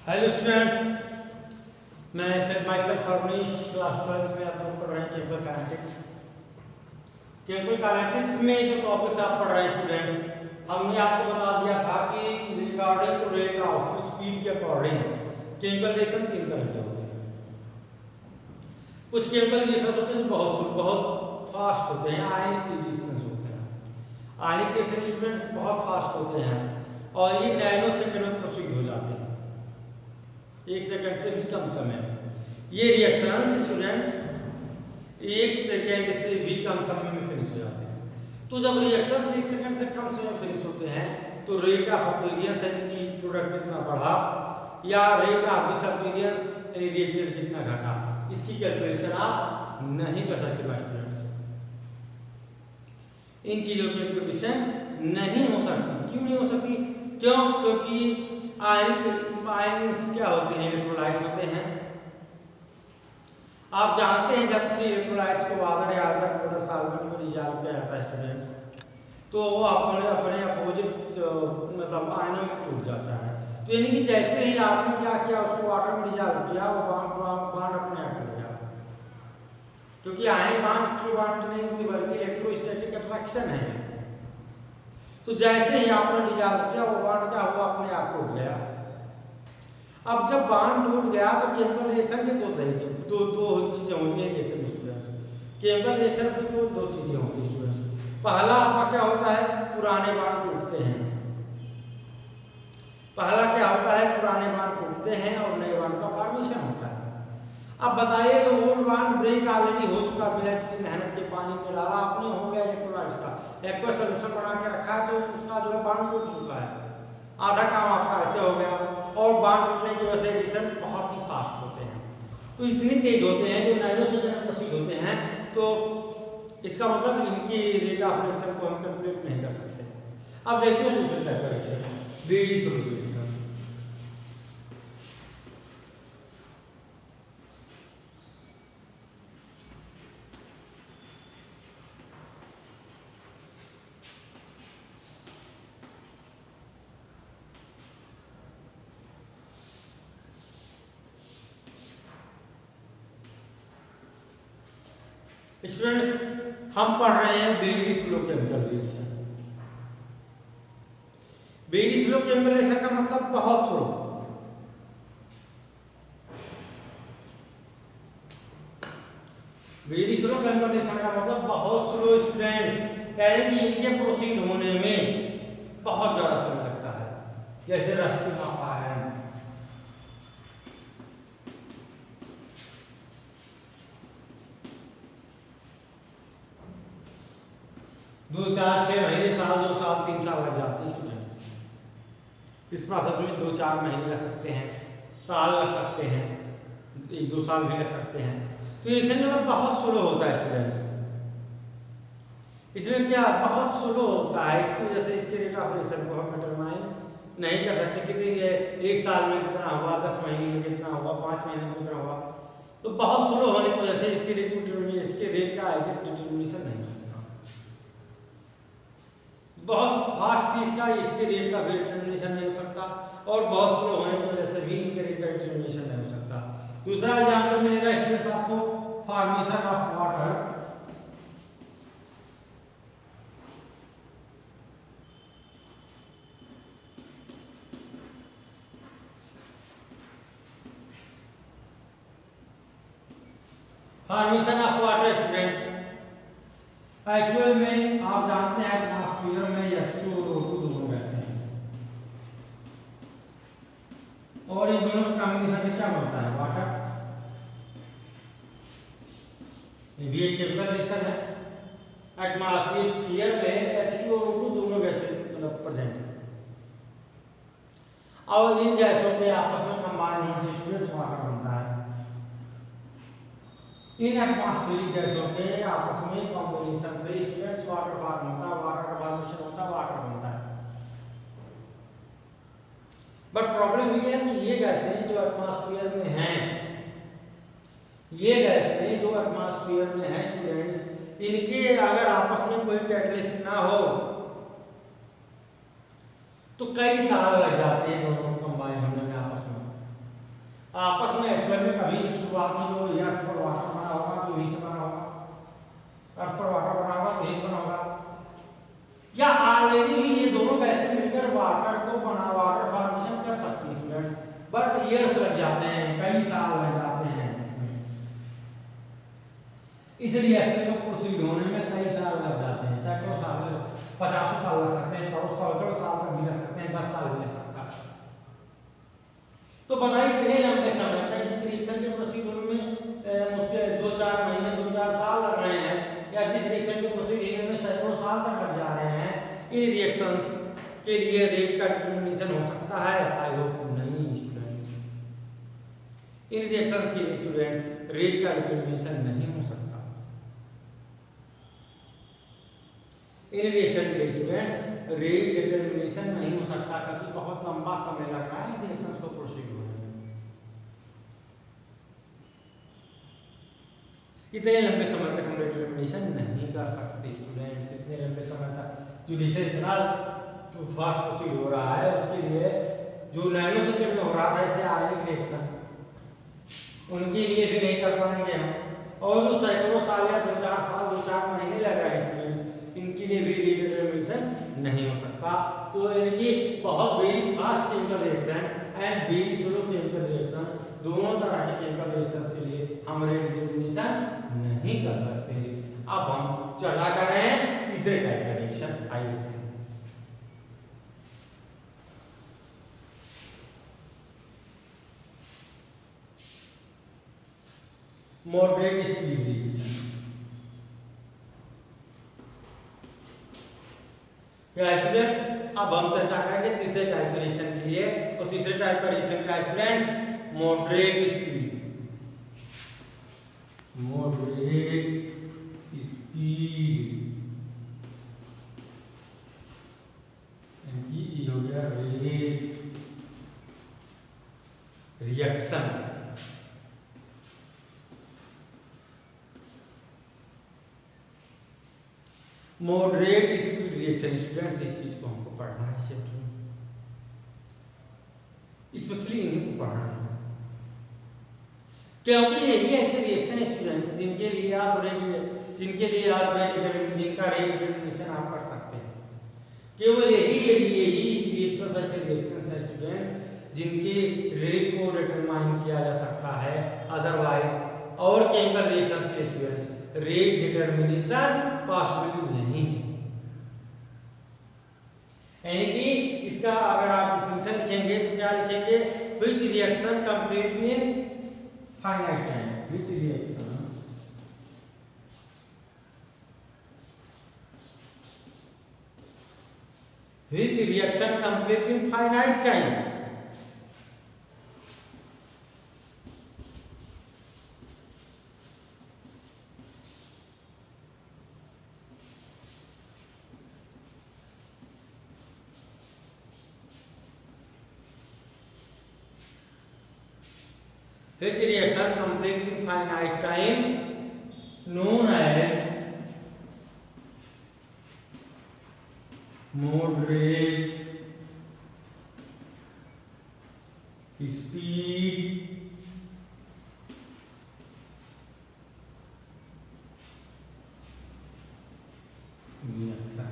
Hello students, मैं my self फॉर्मनीश class 12 में आप लोग पढ़ रहे हैं केमिकल काइनेटिक्स। केमिकल काइनेटिक्स में जो टॉपिक्स आप पढ़ रहे हैं स्टूडेंट्स, हमने आपको बता दिया था कि regarding to rate of speed के अकॉर्डिंग केमिकल रिएक्शन तीन तरह के होते हैं। कुछ केमिकल रिएक्शन होते हैं जो बहुत फास्ट होते हैं, आयनिक रिएक्शन होते हैं। आयनिक रिएक्शन स्टूडेंट्स बहुत फास्ट होते हैं और ये नैनो सेकंड में प्रोसीड हो जाते हैं, 1 सेकंड से भी कम समय में। ये रिएक्शंस स्टूडेंट्स 1 सेकंड से भी कम समय में फिनिश हो जाते हैं। तो जब रिएक्शंस 1 सेकंड से कम समय में फिनिश होते हैं तो रेट ऑफ अपीयरेंस यानी प्रोडक्ट कितना बढ़ा या रेट ऑफ डिसअपीयरेंस यानी रिएक्टेड कितना घटा, इसकी कैलकुलेशन आप नहीं कर सकते स्टूडेंट्स। इन चीजों की कैलकुलेशन नहीं हो सकती। क्यों नहीं हो सकती? क्योंकि आयन्स क्या होते हैं? इलेक्ट्रोलाइट होते हैं। आप जानते हैं जब से इलेक्ट्रोलाइट्स को वाटर या अदर सॉल्वेंट में डिसॉल्व किया जाता है स्टूडेंट्स, तो वो अपने अपोजिट मतलब आयनों में टूट जाता है। तो यानी कि जैसे ही आपने क्या किया, उसको वाटर में डिसॉल्व किया, वो बॉन्ड अपने आप टूट गया। क्योंकि आयनिक बॉन्ड ट्रू बॉन्ड नहीं होती बल्कि इलेक्ट्रोस्टैटिक अट्रैक्शन है। तो जैसे ही आपने डिसॉल्व किया, वो बॉन्ड क्या हुआ? अपने आप टूट गया। अब जब बॉन्ड टूट गया तो केमिकल रिएक्शन के दो तरीके दो चीजें होती हैं रिएक्शन स्टूडेंट्स। केमिकल रिएक्शन में दो चीजें होती हैं स्टूडेंट्स। पहला आपका क्या होता है? पुराने बॉन्ड टूटते हैं। पहला क्या होता है? पुराने बॉन्ड टूटते हैं और नए बॉन्ड का फॉर्मेशन होता है। अब बताइए, जो ओल्ड बॉन्ड ब्रेक ऑलरेडी हो चुका, बिना किसी मेहनत के पानी में डाला आपने, हो गया इलेक्ट्रोलाइट्स का एक्वा सॉल्यूशन बना के रखा है, तो उसका जो है बॉन्ड टूट चुका है, आधा काम आपका ऐसे हो गया। और बॉन्ड टूटने की वजह से रिएक्शन बहुत ही फास्ट होते हैं, तो इतनी तेज होते हैं जो नैनो सेकंड में प्रोसीड होते हैं। तो इसका मतलब इनकी रेट ऑफ रिएक्शन को हम कैलकुलेट नहीं कर सकते। अब देखते हैं दूसरे टाइप का reaction, very solute reaction. Students, हम पढ़ रहे हैं very slow chemical reaction. Very slow chemical reaction का मतलब बहुत slow. Very slow chemical reaction का मतलब बहुत स्लो स्टूडेंट्स, यानी कि इनके प्रोसीड होने में बहुत ज्यादा समय लगता है। जैसे रस्टी मापा है, 2, 4, 6 महीने, साल, 2 साल, 3 साल लग जाते हैं स्टूडेंट्स। इस प्रोसेस में 2, 4 महीने लग सकते हैं, साल लग सकते हैं, 1, 2 साल भी लग सकते हैं। तो रिएक्शन जो है बहुत स्लो होता है स्टूडेंट्स। इसमें क्या बहुत स्लो होता है, इसकी वजह से इसके रेट ऑफ रिएक्शन को हम डिटरमाइन नहीं कर सकते। कितनी है, 1 साल में कितना हुआ, 10 महीने में कितना हुआ, 5 महीने में कितना हुआ। तो बहुत स्लो होने की वजह से इसके रेट का एग्जैक्ट डिटरमिनेशन नहीं हो सकता। बहुत फास्ट थी इसके रेट का भी डिटरमिनेशन नहीं हो सकता, और बहुत स्लो होने की वजह से भी इनके रेट का डिटरमिनेशन नहीं हो सकता। दूसरा एग्जांपल मिलेगा स्टूडेंट्स आपको, formation of water. Formation of water students, actual में आप जानते हैं एटमॉस्फेयर में H2 और O2 दोनों गैसें हैं, और इन दोनों का कॉम्बिनेशन से क्या बनता है? वाटर। ये भी एक केमिकल रिएक्शन है। एटमॉस्फेयर में H2 और O2 दोनों गैसें मतलब प्रेजेंट है, और इन गैसों के आपस में कंबाइन होने से स्टूडेंट्स वाटर बनता है। इन एटमॉस्फेरिक गैसों के आपस में कॉम्बिनेशन से स्टूडेंट्स वाटर फॉर्म होता है, वाटर का फॉर्मेशन होता है, वाटर बनता है। बट प्रॉब्लम ये है कि ये गैसें जो एटमॉस्फेयर में हैं, ये गैसें जो एटमॉस्फेयर में हैं स्टूडेंट्स, इनके अगर आपस में कोई कैटलिस्ट ना हो तो कई साल लग जाते हैं दोनों को कंबाइन होने में आपस में। आपस में एक्चुअल में कभी शुरुआत में जो अर्थ पर वाटर बना होगा तो यहीं से बना होगा, अर्थ पर वाटर बना होगा तो यहीं से बना होगा, या ऑलरेडी भी ये दोनों गैसें मिलकर वाटर को बना वाटर फॉर्मेशन कर सकती हैं स्टूडेंट्स, बट ईयर्स लग जाते हैं, कई साल लग जाते हैं इसमें, इस रिएक्शन को प्रोसीड होने में कई साल लग जाते हैं, सैकड़ों साल, 50 साल लग सकते हैं, 100 सैकड़ों साल तक भी लग सकते हैं, 10 साल भी लग सकता है। तो बताइए इतने लंबे समय तक जिस रिएक्शन के प्रोसीड होने में मुश्किल 2-4 महीने 2-4 साल लग रहे हैं, या जिस रिएक्शन के प्रोसीड होने में सैकड़ों साल तक लग जा रहे हैं, इन रिएक्शंस के लिए रेट का डिटरमिनेशन हो सकता है? आई होप नहीं स्टूडेंट्स, इन रिएक्शंस के लिए स्टूडेंट्स रेट का डिटरमिनेशन नहीं हो सकता। इन रिएक्शन के लिए स्टूडेंट्स रेट डिटरमिनेशन नहीं हो सकता क्योंकि बहुत लंबा समय लग रहा है रिएक्शंस को प्रोसीड होने में। इतने लंबे समय तक हम डिटरमिनेशन नहीं कर सकते स्टूडेंट्स, इतने लंबे समय तक जो रिएक्शन इतना फास्ट प्रोसीड हो रहा है उसके लिए जो नैनो सेकंड में हो रहा था ऐसे आयनिक रिएक्शन उनके लिए भी नहीं कर पाएंगे हम, और जो सैकड़ों साल या 2-4 साल 2-4 महीने लगा है स्टूडेंट्स, इनके लिए भी डिटरमिनेशन नहीं हो सकता। तो ये बहुत very fast chemical reaction and very slow chemical reaction, दोनों तरह के केमिकल रिएक्शंस के लिए हम रेट डिटरमिनेशन नहीं कर सकते। अब हम चर्चा कर रहे हैं तीसरे टाइप का रिएक्शन, आइए मॉडरेट स्पीड रिएक्शन। स्टूडेंट्स अब हम चर्चा करेंगे तीसरे टाइप के रिएक्शन के लिए, तो तीसरे टाइप का रिएक्शन क्या है students? Moderate speed, moderate speed यानी हो गया rate reaction. Moderate speed reaction students, इस चीज को हमको पढ़ना है चैप्टर में, स्पेशली इन्हीं को पढ़ना है क्योंकि यही ऐसे रिएक्शन है स्टूडेंट्स जिनका रेट जिनका रेट डिटरमिनेशन आप कर सकते हैं। केवल यही रिएक्शंस ऐसे रिएक्शंस है स्टूडेंट्स जिनके रेट को डिटरमाइन किया जा सकता है, अदरवाइज और केमिकल रिएक्शंस के स्टूडेंट्स रेट डिटरमिनेशन पॉसिबल नहीं है। यानी कि इसका अगर आप डिफिनेशन लिखेंगे तो क्या लिखेंगे? Which reaction complete in finite time, which reaction complete in finite time. Which reaction complete in finite time known as moderate speed reaction।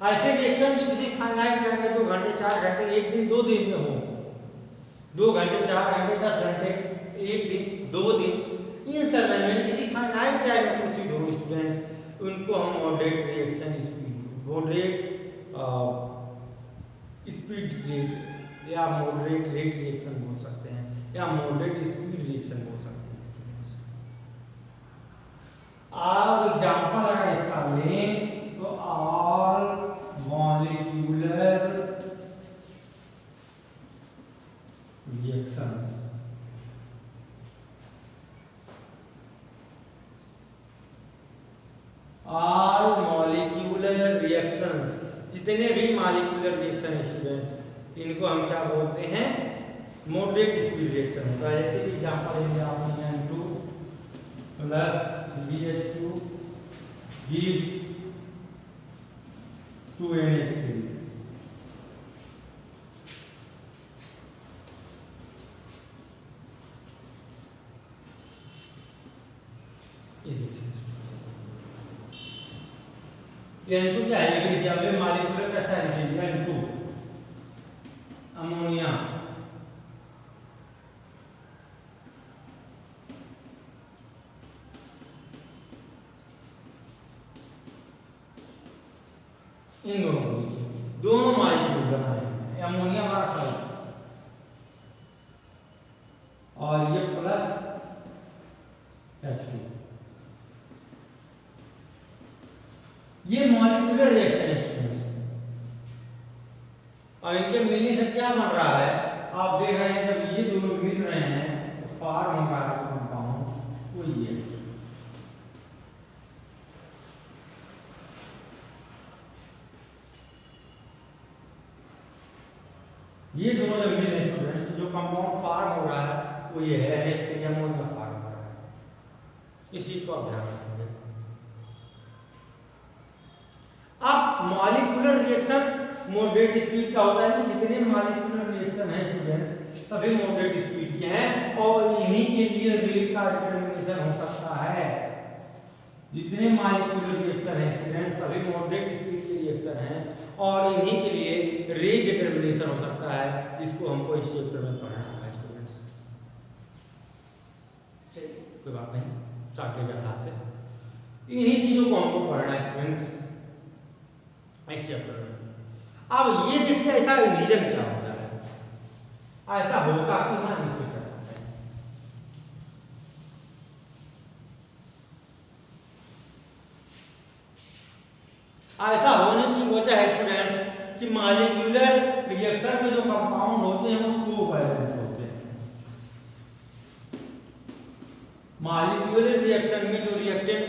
ऐसे रिएक्शन जो किसी फाइनाइट टाइम में 2 घंटे 4 घंटे 1 दिन 2 दिन में हो, 2 घंटे 4 घंटे 10 घंटे 1 दिन 2 दिन, इन समय में किसी फाइनाइट टाइम में प्रोसीड हो स्टूडेंट्स, उनको हम moderate reaction speed, moderate speed rate या मॉडरेट रेट रिएक्शन बोल सकते हैं या मॉडरेट स्पीड रिएक्शन बोल सकते हैं स्टूडेंट्स। और एग्जांपल अगर इसका लें तो all molecular reactions, all molecular reactions, जितने भी मॉलिक्यूलर रिएक्शन है स्टूडेंट्स, इनको हम क्या बोलते हैं? मॉडरेट स्पीड रिएक्शन होता है। जैसे कि एग्जांपल लेंगे आपने N2 plus CH2 gives 2NH3। N2 क्या है, ये भी लिखिए अब मॉलिक्यूलर कैसा है, N2 अमोनिया। इन दोनों मॉलिक्यूल बनाए अमोनिया वाला साइड और ये प्लस H2, ये मॉलिक्यूलर रिएक्शन है स्टूडेंट्स। और इनके मिलने से क्या बन रहा है, आप देख रहे हैं जब ये दोनों मिल रहे हैं तो फॉर्म हो रहा है कंपाउंड, वो ये दोनों जब मिले स्टूडेंट्स तो जो कंपाउंड फॉर्म हो रहा है वो ये है NH3 अमोनिया फॉर्म हो रहा है। इस चीज को आप ध्यान रखेंगे। अब मॉलिक्यूलर रिएक्शन मॉडरेट स्पीड का होता है कि जितने मॉलिक्यूलर रिएक्शन है स्टूडेंट्स सभी मॉडरेट स्पीड के हैं और इन्हीं के लिए रेट का डिटरमिनेशन हो सकता है। जितने मॉलिक्यूलर रिएक्शन है स्टूडेंट्स सभी मॉडरेट स्पीड के रिएक्शन हैं और इन्हीं के लिए रेट डिटरमिनेशन हो सकता है, जिसको हमको इस चैप्टर में पढ़ना है स्टूडेंट्स। चलिए कोई बात नहीं, चाके के हाथ से इन्हीं चीजों को हमको पढ़ना है स्टूडेंट्स इस चैप्टर में। अब ये देखिए ऐसा रीजन क्या होता है, ऐसा होता क्यों है, हम इसको चर्चा करें। ऐसा होने की वजह है स्टूडेंट्स कि मॉलिक्यूलर रिएक्शन में जो कंपाउंड होते हैं वो कोवैलेंट होते हैं। मॉलिक्यूलर रिएक्शन में जो रिएक्टेंट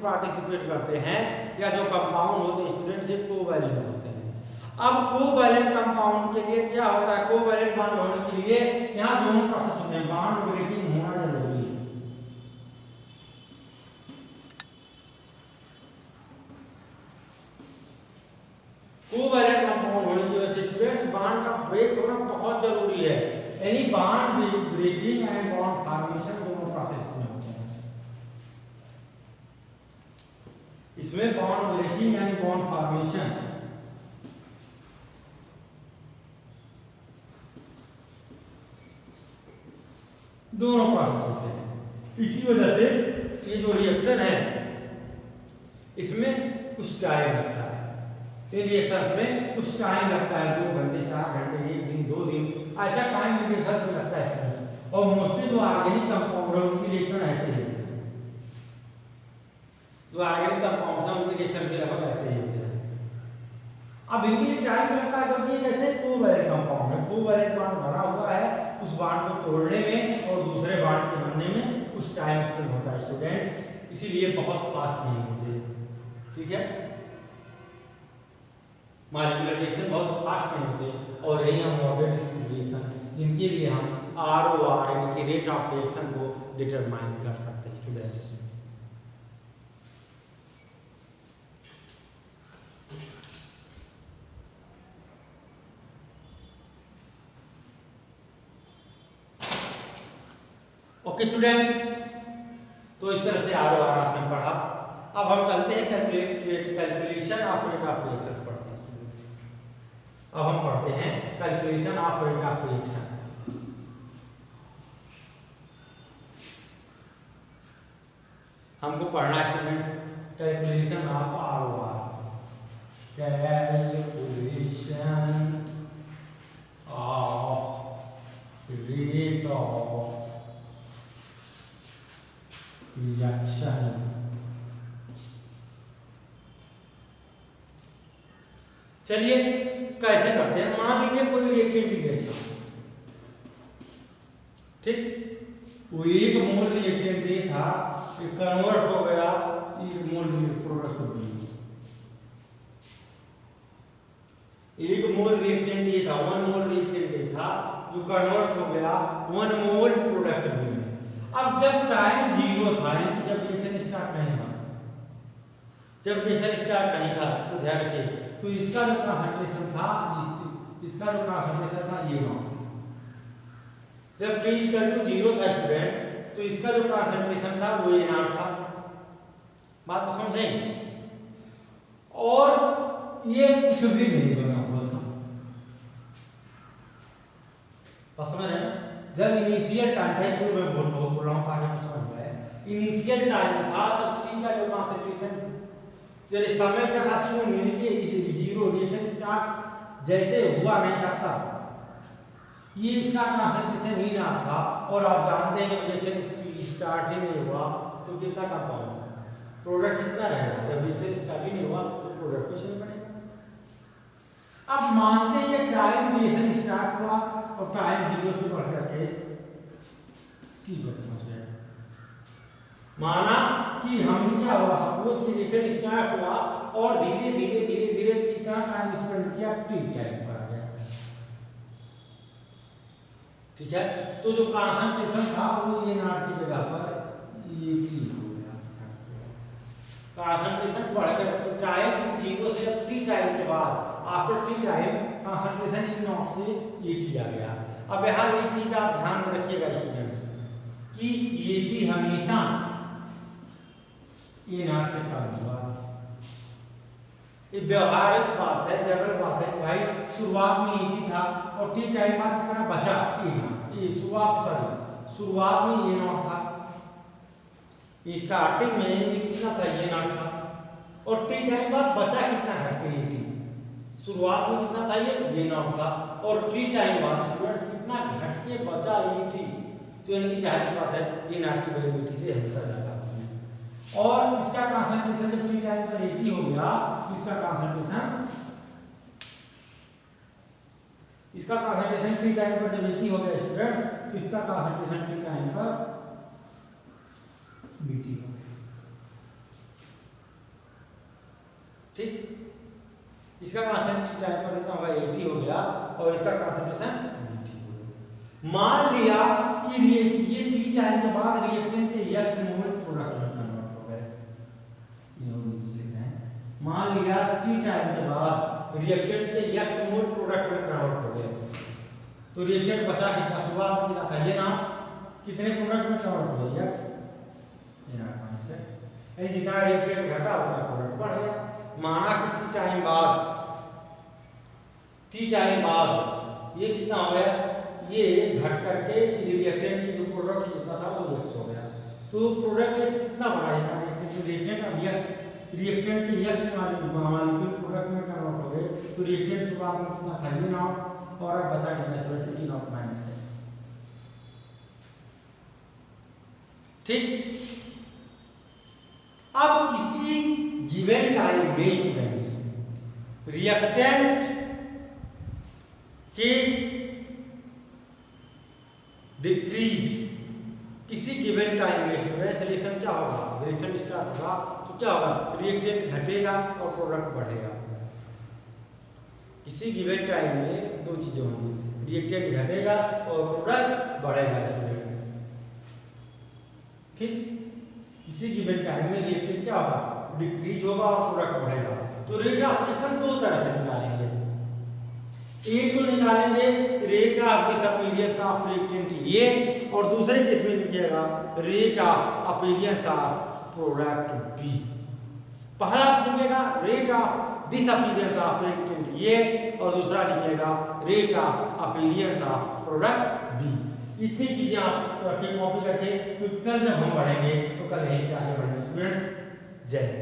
पार्टिसिपेट करते हैं या जो कंपाउंड होते हैं स्टूडेंट्स ये कोवैलेंट होते हैं। अब कोवैलेंट कंपाउंड के लिए क्या होता है, कोवैलेंट बॉन्ड होने के लिए यहाँ दोनों प्रोसेस होते हैं, बॉन्ड ब्रेकिंग होना जरूरी है। कोवैलेंट कंपाउंड होने की वजह से स्टूडेंट्स बॉन्ड का ब्रेक होना बहुत जरूरी है। यानी bond breaking and bond formation दोनों प्रोसेस में होते हैं। इसमें bond breaking and bond formation दोनों प्रोसेस होते हैं। इसी वजह से ये जो रिएक्शन है इसमें कुछ टाइम लगता है, ये रिएक्शन में कुछ टाइम लगता है, 2 घंटे 4 घंटे 1 दिन 2 दिन ऐसा टाइम रिएक्शन में लगता है। और मोस्टली जो ऑर्गेनिक कंपाउंड है उसकी रिएक्शन ऐसे ही होती है, जो ऑर्गेनिक कंपाउंड है उनकी रिएक्शन भी लगभग ऐसे ही होती है। अब इसी टाइम लगता है क्योंकि जैसे कोवैलेंट कंपाउंड है, कोवैलेंट बॉन्ड भरा हुआ है, उस बॉन्ड को तोड़ने में और दूसरे बॉन्ड के बनने में कुछ टाइम स्पेंड होता है स्टूडेंट्स, इसीलिए बहुत फास्ट नहीं होते। ठीक है, मॉलिक्यूलर रिएक्शन बहुत फास्ट नहीं होते और यही हम मॉडरेट स्पीड रिएक्शन जिनके लिए हम ROR यानी कि रेट ऑफ रिएक्शन को डिटरमाइन कर सकते हैं स्टूडेंट्स। ओके स्टूडेंट्स, तो इस तरह से ROR आपने पढ़ा। अब हम चलते हैं calculation of rate of reaction पढ़ते हैं स्टूडेंट्स। अब हम पढ़ते हैं calculation of rate of reaction. हमको पढ़ना है students calculation of ROR, calculation of rate of reaction. चलिए कैसे करते हैं, मान लीजिए कोई रिएक्टेंट रिएक्शन, ठीक, वो 1 मोल रिएक्टेंट ये था, ये कन्वर्ट हो गया 1 मोल प्रोडक्ट हो गई। 1 मोल रिएक्टेंट ये था, 1 मोल रिएक्टेंट ये था जो कन्वर्ट हो गया 1 मोल प्रोडक्ट में। अब जब टाइम 0 था, यानी जब रिएक्शन स्टार्ट नहीं हुआ, जब रिएक्शन स्टार्ट नहीं था, इसको ध्यान रखिए, तो इसका जो कंसंट्रेशन था, इसका जो कंसंट्रेशन था ये वहां, जब t इक्वल टू 0 था स्टूडेंट्स, तो इसका जो कंसंट्रेशन था वो ये नाम था। बात को समझें। और ये कुछ भी नहीं बना हुआ था। समझ रहे हैं? जब इनिशियल टाइम था, शुरू में बोल रहा हूँ ताकि कुछ समझ में आए। इनिशियल टाइम था तब टी का जो कंसंट्रेशन चलिए समय का था शून्य, यानी कि जीरो, रिएक्शन स्टार्ट जैसे हुआ नहीं करता, ये इसका कंसंट्रेशन ही ना था। और आप जानते हैं रिएक्शन स्टार्ट ही नहीं हुआ तो कितना कंपाउंड था, प्रोडक्ट कितना रहेगा। जब रिएक्शन स्टार्ट ही नहीं हुआ तो प्रोडक्ट कुछ नहीं बनेगा। अब मानते हैं ये टाइम रिएक्शन स्टार्ट हुआ और टाइम जीरो से बढ़ करके टी पर पहुंच गया। माना कि हम क्या हुआ, सपोज कि रिएक्शन स्टार्ट हुआ और धीरे धीरे धीरे धीरे कितना टाइम स्पेंड किया, टी टाइम पर आ गया। ठीक है, तो जो कंसंट्रेशन था वो ये नॉट की जगह पर ये टी हो गया। कंसंट्रेशन बढ़कर टाइम जीरो से अब टी टाइम के बाद after T time concentration E not से ये टी आ गया। अब यहाँ एक चीज आप ध्यान में रखिएगा स्टूडेंट्स कि ये टी हमेशा ये नॉट से कम हुआ। ये व्यवहारिक बात है, जनरल बात है भाई। शुरुआत में ये टी था और टी टाइम बाद कितना बचा, ये शुरुआत में ये नॉट था, स्टार्टिंग में ये कितना था, ये नॉट था, और टी टाइम बाद बचा कितना घट के ये टी। शुरुआत में कितना था, ये नॉट था, और टी टाइम बाद स्टूडेंट्स कितना घट के बचा ये टी। तो यानी कि जाहिर सी बात है ये नॉट की वैल्यू टी से हमेशा ज्यादा होती है। और इसका कंसंट्रेशन जब टी टाइम पर 80 हो गया तो इसका कंसंट्रेशन टी टाइम पर जब 80 हो गया स्टूडेंट्स तो इसका कंसंट्रेशन टी टाइम पर बीटी हो गया। ठीक, इसका कंसंट्रेशन टी टाइम पर कितना होगा, 80 हो गया और इसका कंसंट्रेशन बीटी हो गया। मान लिया कि ये टी टाइम के बाद रिएक्टेंट के एक्स मोल प्रोडक्ट में कन्वर्ट हो गए। मान लिया टी टाइम के बाद रिएक्टेंट के एक्स मोल प्रोडक्ट में कन्वर्ट हो गए तो रिएक्टेंट बचा कितना, शुरुआत में कितना था, ये ना कितने प्रोडक्ट में कन्वर्ट हो गया, एक्स, ये ना -x। यानी जितना रिएक्टेंट घटा उतना प्रोडक्ट बढ़ गया। माना कि टी टाइम बाद ये कितना हो गया, ये घट करके रिएक्टेंट की जो प्रोडक्ट जितना था वो x हो गया। तो प्रोडक्ट x कितना बढ़ा है, रिएक्टेंट अब रिएक्टेंट के x मॉलिक्यूल प्रोडक्ट में कन्वर्ट हो गए तो रिएक्टेंट शुरुआत में कितना था, ये नॉट, और अब बचा कितना, ये नॉट -x। ठीक, अब किसी गिवन टाइम में स्टूडेंट्स रिएक्टेंट की डिक्रीज किसी गिवन टाइम में स्टूडेंट्स रिएक्शन क्या होगा, रिएक्शन स्टार्ट होगा तो क्या होगा, रिएक्टेंट घटेगा और प्रोडक्ट बढ़ेगा। किसी गिवन टाइम में दो चीजें होंगी, रिएक्टेंट घटेगा और प्रोडक्ट बढ़ेगा स्टूडेंट्स। ठीक, किसी गिवन टाइम में रिएक्टेंट क्या होगा, डिक्रीज होगा और प्रोडक्ट बढ़ेगा। तो रेट ऑफ रिएक्शन दो तरह से निकालेंगे। एक तो निकालेंगे rate of disappearance of reactant A, और दूसरे केस में लिखिएगा rate of appearance of product B. पहला लिखिएगा rate of disappearance of reactant A और दूसरा लिखिएगा rate of appearance of product B. इतनी चीजें आप कॉपी करके, कल जब हम पढ़ेंगे तो कल यहीं से आगे बढ़ेंगे स्टूडेंट्स। जय हिंद।